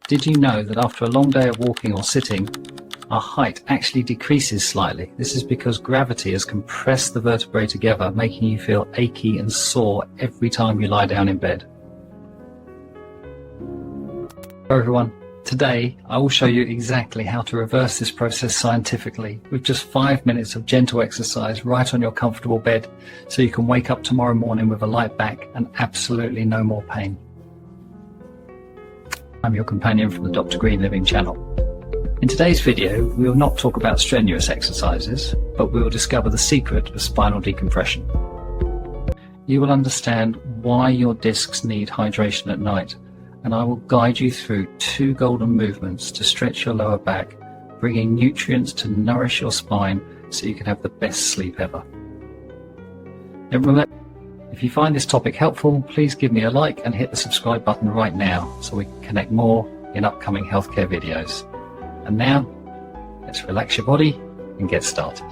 Did you know that after a long day of walking or sitting, our height actually decreases slightly? This is because gravity has compressed the vertebrae together, making you feel achy and sore every time you lie down in bed. Hello everyone. Today I will show you exactly how to reverse this process scientifically with just 5 minutes of gentle exercise right on your comfortable bed, so you can wake up tomorrow morning with a light back and absolutely no more pain. I'm your companion from the DrGreenLiving channel. In today's video, we will not talk about strenuous exercises, but we will discover the secret of spinal decompression. You will understand why your discs need hydration at night, and I will guide you through 2 golden movements to stretch your lower back, bringing nutrients to nourish your spine so you can have the best sleep ever. And remember, if you find this topic helpful, please give me a like and hit the subscribe button right now so we can connect more in upcoming healthcare videos. And now, let's relax your body and get started.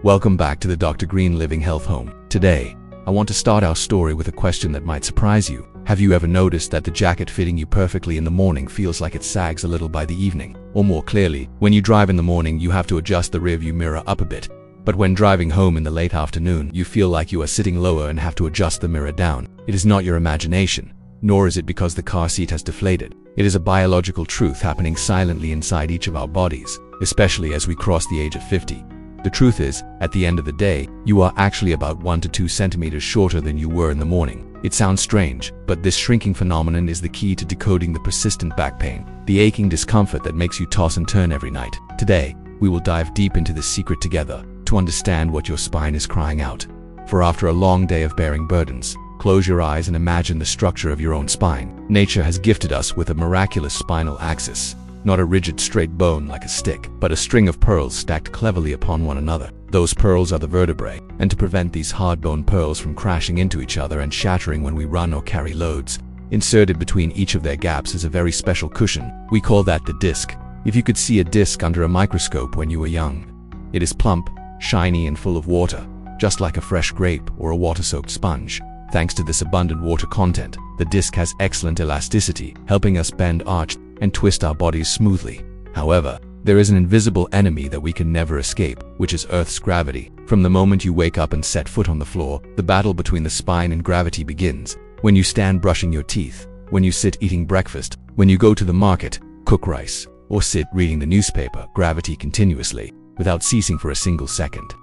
Welcome back to the DrGreenLiving Health Home. Today, I want to start our story with a question that might surprise you. Have you ever noticed that the jacket fitting you perfectly in the morning feels like it sags a little by the evening? Or more clearly, when you drive in the morning, you have to adjust the rearview mirror up a bit. But when driving home in the late afternoon, you feel like you are sitting lower and have to adjust the mirror down. It is not your imagination, nor is it because the car seat has deflated. It is a biological truth happening silently inside each of our bodies, especially as we cross the age of 50. The truth is, at the end of the day, you are actually about 1 to 2 centimeters shorter than you were in the morning. It sounds strange, but this shrinking phenomenon is the key to decoding the persistent back pain, the aching discomfort that makes you toss and turn every night. Today, we will dive deep into this secret together to understand what your spine is crying out. For after a long day of bearing burdens, close your eyes and imagine the structure of your own spine. Nature has gifted us with a miraculous spinal axis. Not a rigid straight bone like a stick, but a string of pearls stacked cleverly upon one another. Those pearls are the vertebrae, and to prevent these hard bone pearls from crashing into each other and shattering when we run or carry loads, inserted between each of their gaps is a very special cushion. We call that the disc. If you could see a disc under a microscope when you were young, it is plump, shiny and full of water, just like a fresh grape or a water-soaked sponge. Thanks to this abundant water content, the disc has excellent elasticity, helping us bend, arch, and twist our bodies smoothly. However, there is an invisible enemy that we can never escape, which is Earth's gravity. From the moment you wake up and set foot on the floor, the battle between the spine and gravity begins. When you stand brushing your teeth, when you sit eating breakfast, when you go to the market, cook rice, or sit reading the newspaper, gravity continuously, without ceasing for a single second,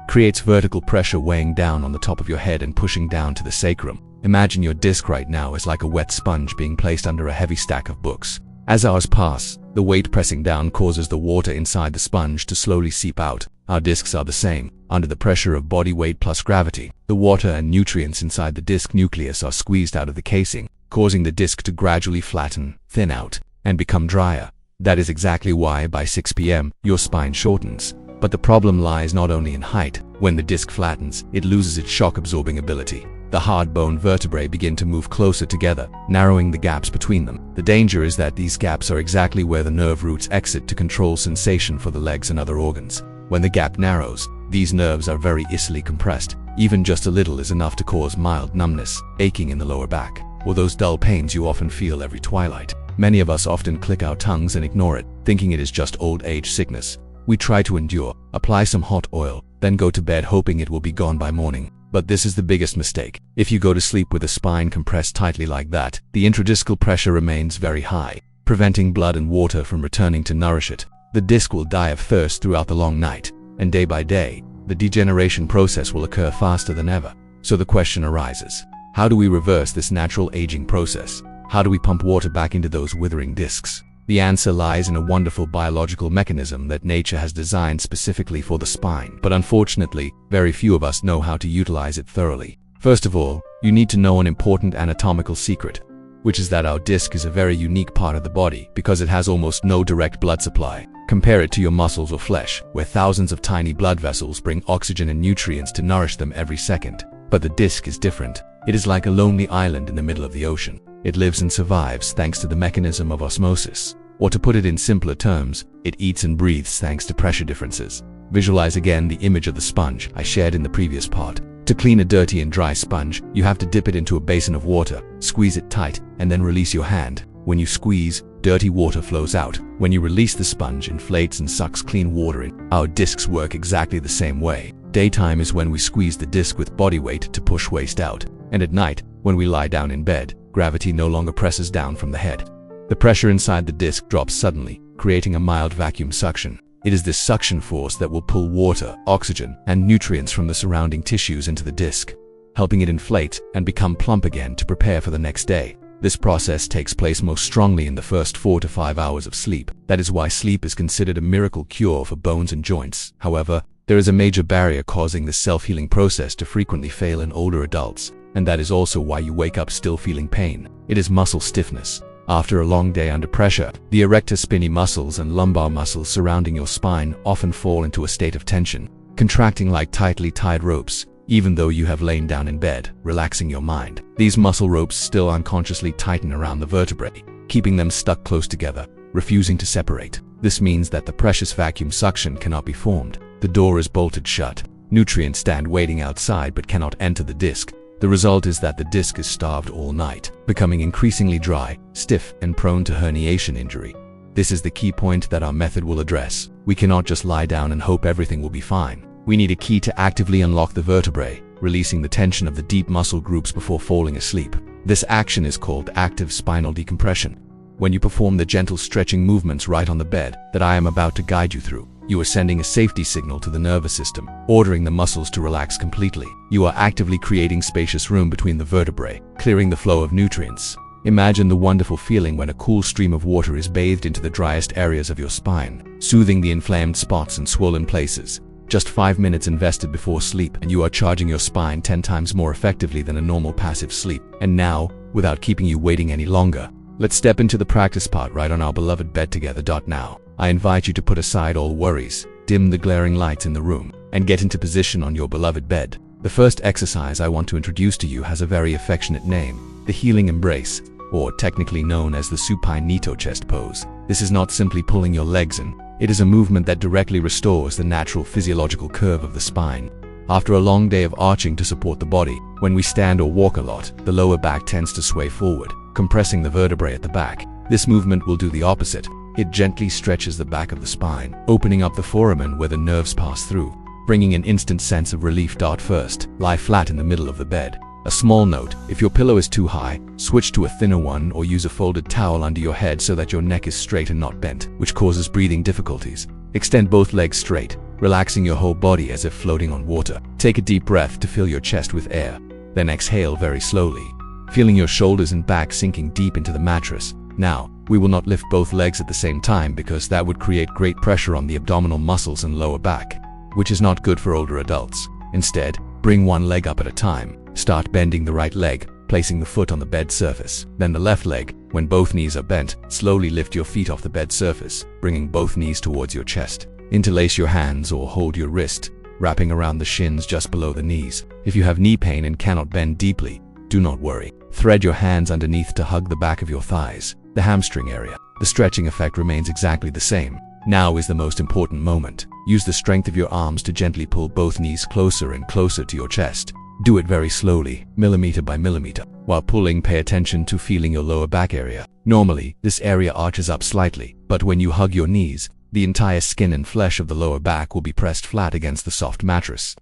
creates vertical pressure weighing down on the top of your head and pushing down to the sacrum. Imagine your disc right now is like a wet sponge being placed under a heavy stack of books. As hours pass, the weight pressing down causes the water inside the sponge to slowly seep out. Our discs are the same. Under the pressure of body weight plus gravity, the water and nutrients inside the disc nucleus are squeezed out of the casing, causing the disc to gradually flatten, thin out, and become drier. That is exactly why by 6 p.m. your spine shortens. But the problem lies not only in height. When the disc flattens, it loses its shock-absorbing ability. The hard bone vertebrae begin to move closer together, narrowing the gaps between them. The danger is that these gaps are exactly where the nerve roots exit to control sensation for the legs and other organs. When the gap narrows, these nerves are very easily compressed. Even just a little is enough to cause mild numbness, aching in the lower back, or those dull pains you often feel every twilight. Many of us often click our tongues and ignore it, thinking it is just old age sickness. We try to endure, apply some hot oil, then go to bed hoping it will be gone by morning. But this is the biggest mistake. If you go to sleep with the spine compressed tightly like that, the intradiscal pressure remains very high, preventing blood and water from returning to nourish it. The disc will die of thirst throughout the long night, and day by day, the degeneration process will occur faster than ever. So the question arises, how do we reverse this natural aging process? How do we pump water back into those withering discs? The answer lies in a wonderful biological mechanism that nature has designed specifically for the spine, but unfortunately, very few of us know how to utilize it thoroughly. First of all, you need to know an important anatomical secret, which is that our disc is a very unique part of the body because it has almost no direct blood supply. Compare it to your muscles or flesh, where thousands of tiny blood vessels bring oxygen and nutrients to nourish them every second. But the disc is different. It is like a lonely island in the middle of the ocean. It lives and survives thanks to the mechanism of osmosis. Or to put it in simpler terms, it eats and breathes thanks to pressure differences. Visualize again the image of the sponge I shared in the previous part. To clean a dirty and dry sponge, you have to dip it into a basin of water, squeeze it tight, and then release your hand. When you squeeze, dirty water flows out. When you release, the sponge inflates and sucks clean water in. Our discs work exactly the same way. Daytime is when we squeeze the disc with body weight to push waste out. And at night, when we lie down in bed, gravity no longer presses down from the head. The pressure inside the disc drops suddenly, creating a mild vacuum suction. It is this suction force that will pull water, oxygen, and nutrients from the surrounding tissues into the disc, helping it inflate and become plump again to prepare for the next day. This process takes place most strongly in the first 4 to 5 hours of sleep. That is why sleep is considered a miracle cure for bones and joints. However, there is a major barrier causing this self-healing process to frequently fail in older adults, and that is also why you wake up still feeling pain. It is muscle stiffness. After a long day under pressure, the erector spinae muscles and lumbar muscles surrounding your spine often fall into a state of tension, contracting like tightly tied ropes. Even though you have lain down in bed, relaxing your mind, these muscle ropes still unconsciously tighten around the vertebrae, keeping them stuck close together, refusing to separate. This means that the precious vacuum suction cannot be formed. The door is bolted shut. Nutrients stand waiting outside but cannot enter the disc. The result is that the disc is starved all night, becoming increasingly dry, stiff, and prone to herniation injury. This is the key point that our method will address. We cannot just lie down and hope everything will be fine. We need a key to actively unlock the vertebrae, releasing the tension of the deep muscle groups before falling asleep. This action is called active spinal decompression. When you perform the gentle stretching movements right on the bed that I am about to guide you through, you are sending a safety signal to the nervous system, ordering the muscles to relax completely. You are actively creating spacious room between the vertebrae, clearing the flow of nutrients. Imagine the wonderful feeling when a cool stream of water is bathed into the driest areas of your spine, soothing the inflamed spots and swollen places. Just 5 minutes invested before sleep, and you are charging your spine 10 times more effectively than a normal passive sleep. And now, without keeping you waiting any longer, let's step into the practice part right on our beloved bed together. Now, I invite you to put aside all worries, dim the glaring lights in the room, and get into position on your beloved bed. The first exercise I want to introduce to you has a very affectionate name, the healing embrace, or technically known as the supine Nito chest pose. This is not simply pulling your legs in. It is a movement that directly restores the natural physiological curve of the spine. After a long day of arching to support the body, when we stand or walk a lot, the lower back tends to sway forward, compressing the vertebrae at the back. This movement will do the opposite. It gently stretches the back of the spine, opening up the foramen where the nerves pass through, bringing an instant sense of relief. First, lie flat in the middle of the bed. A small note: if your pillow is too high, switch to a thinner one or use a folded towel under your head so that your neck is straight and not bent, which causes breathing difficulties. Extend both legs straight, relaxing your whole body as if floating on water. Take a deep breath to fill your chest with air. Then exhale very slowly, feeling your shoulders and back sinking deep into the mattress. Now, we will not lift both legs at the same time because that would create great pressure on the abdominal muscles and lower back, which is not good for older adults. Instead, bring one leg up at a time. Start bending the right leg, placing the foot on the bed surface. Then the left leg. When both knees are bent, slowly lift your feet off the bed surface, bringing both knees towards your chest. Interlace your hands or hold your wrist, wrapping around the shins just below the knees. If you have knee pain and cannot bend deeply, do not worry. Thread your hands underneath to hug the back of your thighs, the hamstring area. The stretching effect remains exactly the same. Now is the most important moment. Use the strength of your arms to gently pull both knees closer and closer to your chest. Do it very slowly, millimeter by millimeter. While pulling, pay attention to feeling your lower back area. Normally, this area arches up slightly, but when you hug your knees, the entire skin and flesh of the lower back will be pressed flat against the soft mattress.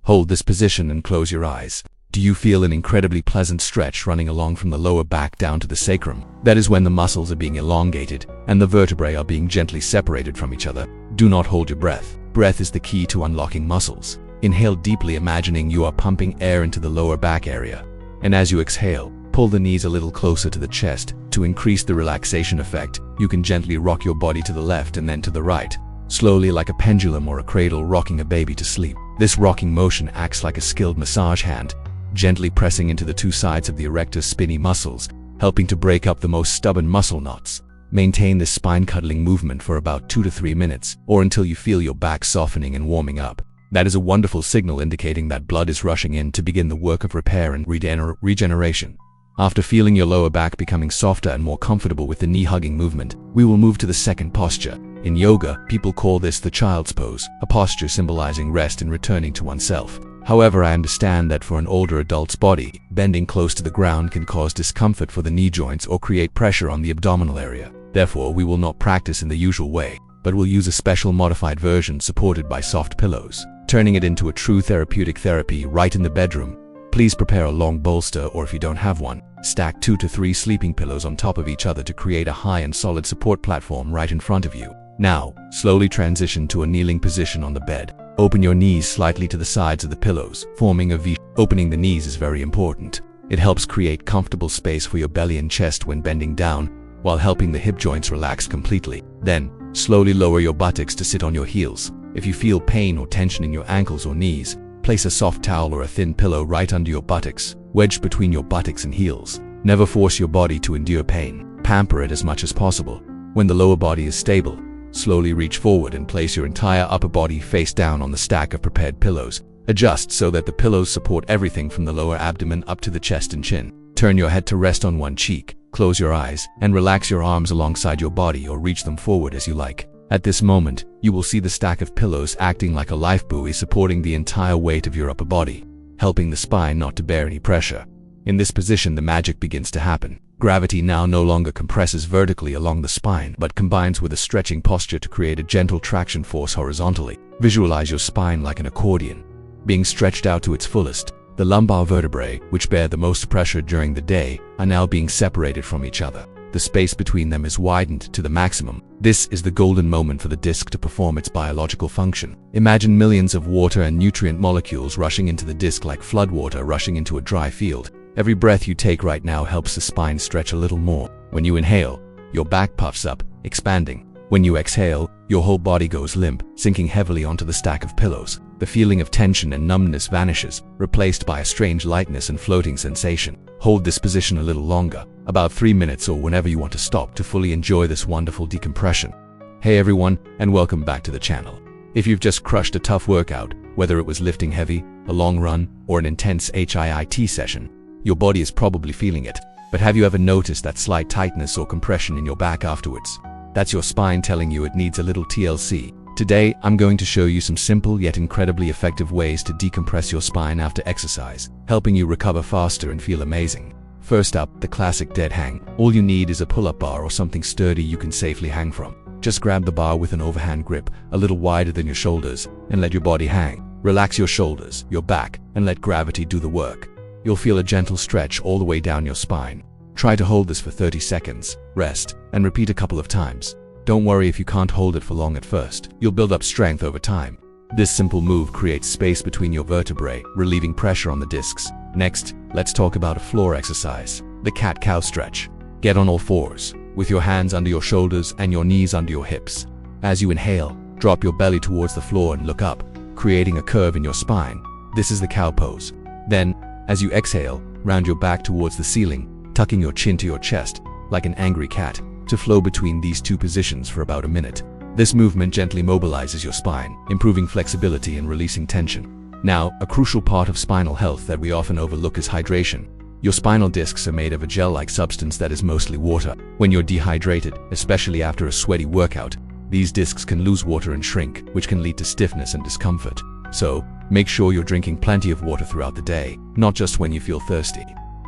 Hold this position and close your eyes. Do you feel an incredibly pleasant stretch running along from the lower back down to the sacrum? That is when the muscles are being elongated and the vertebrae are being gently separated from each other. Do not hold your breath. Breath is the key to unlocking muscles. Inhale deeply, imagining you are pumping air into the lower back area. And as you exhale, pull the knees a little closer to the chest. To increase the relaxation effect, you can gently rock your body to the left and then to the right, slowly like a pendulum or a cradle rocking a baby to sleep. This rocking motion acts like a skilled massage hand, gently pressing into the two sides of the erector spinae muscles, helping to break up the most stubborn muscle knots. Maintain this spine cuddling movement for about 2 to 3 minutes, or until you feel your back softening and warming up. That is a wonderful signal indicating that blood is rushing in to begin the work of repair and regeneration. After feeling your lower back becoming softer and more comfortable with the knee-hugging movement, we will move to the second posture. In yoga, people call this the child's pose, a posture symbolizing rest and returning to oneself. However, I understand that for an older adult's body, bending close to the ground can cause discomfort for the knee joints or create pressure on the abdominal area. Therefore, we will not practice in the usual way, but will use a special modified version supported by soft pillows, turning it into a true therapeutic therapy right in the bedroom. Please prepare a long bolster, or if you don't have one, stack 2 to 3 sleeping pillows on top of each other to create a high and solid support platform right in front of you. Now, slowly transition to a kneeling position on the bed. Open your knees slightly to the sides of the pillows, forming a V. Opening the knees is very important. It helps create comfortable space for your belly and chest when bending down, while helping the hip joints relax completely. Then, slowly lower your buttocks to sit on your heels. If you feel pain or tension in your ankles or knees, place a soft towel or a thin pillow right under your buttocks, wedged between your buttocks and heels. Never force your body to endure pain. Pamper it as much as possible. When the lower body is stable, slowly reach forward and place your entire upper body face down on the stack of prepared pillows. Adjust so that the pillows support everything from the lower abdomen up to the chest and chin. Turn your head to rest on one cheek, close your eyes, and relax your arms alongside your body or reach them forward as you like. At this moment, you will see the stack of pillows acting like a life buoy supporting the entire weight of your upper body, helping the spine not to bear any pressure. In this position, the magic begins to happen. Gravity now no longer compresses vertically along the spine, but combines with a stretching posture to create a gentle traction force horizontally. Visualize your spine like an accordion, being stretched out to its fullest. The lumbar vertebrae, which bear the most pressure during the day, are now being separated from each other. The space between them is widened to the maximum. This is the golden moment for the disc to perform its biological function. Imagine millions of water and nutrient molecules rushing into the disc like floodwater rushing into a dry field. Every breath you take right now helps the spine stretch a little more. When you inhale, your back puffs up, expanding. When you exhale, your whole body goes limp, sinking heavily onto the stack of pillows. The feeling of tension and numbness vanishes, replaced by a strange lightness and floating sensation. Hold this position a little longer, about 3 minutes or whenever you want to stop, to fully enjoy this wonderful decompression. Hey everyone, and welcome back to the channel. If you've just crushed a tough workout, whether it was lifting heavy, a long run, or an intense HIIT session, your body is probably feeling it. But have you ever noticed that slight tightness or compression in your back afterwards? That's your spine telling you it needs a little TLC. Today, I'm going to show you some simple yet incredibly effective ways to decompress your spine after exercise, helping you recover faster and feel amazing. First up, the classic dead hang. All you need is a pull-up bar or something sturdy you can safely hang from. Just grab the bar with an overhand grip, a little wider than your shoulders, and let your body hang. Relax your shoulders, your back, and let gravity do the work. You'll feel a gentle stretch all the way down your spine. Try to hold this for 30 seconds, rest, and repeat a couple of times. Don't worry if you can't hold it for long at first. You'll build up strength over time. This simple move creates space between your vertebrae, relieving pressure on the discs. Next, let's talk about a floor exercise, the cat-cow stretch. Get on all fours, with your hands under your shoulders and your knees under your hips. As you inhale, drop your belly towards the floor and look up, creating a curve in your spine. This is the cow pose. Then, as you exhale, round your back towards the ceiling, tucking your chin to your chest, like an angry cat, to flow between these two positions for about a minute. This movement gently mobilizes your spine, improving flexibility and releasing tension. Now, a crucial part of spinal health that we often overlook is hydration. Your spinal discs are made of a gel-like substance that is mostly water. When you're dehydrated, especially after a sweaty workout, these discs can lose water and shrink, which can lead to stiffness and discomfort. So, make sure you're drinking plenty of water throughout the day, not just when you feel thirsty.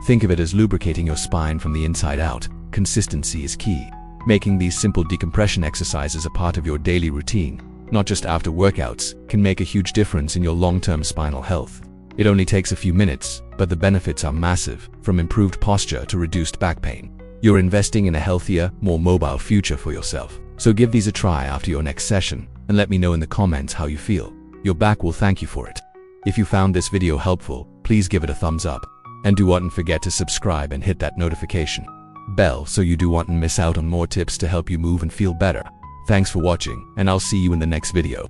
Think of it as lubricating your spine from the inside out. Consistency is key. Making these simple decompression exercises a part of your daily routine, not just after workouts, can make a huge difference in your long-term spinal health. It only takes a few minutes, but the benefits are massive, from improved posture to reduced back pain. You're investing in a healthier, more mobile future for yourself. So give these a try after your next session, and let me know in the comments how you feel. Your back will thank you for it. If you found this video helpful, please give it a thumbs up. And do not forget to subscribe and hit that notification bell so you do not miss out on more tips to help you move and feel better. Thanks for watching, and I'll see you in the next video.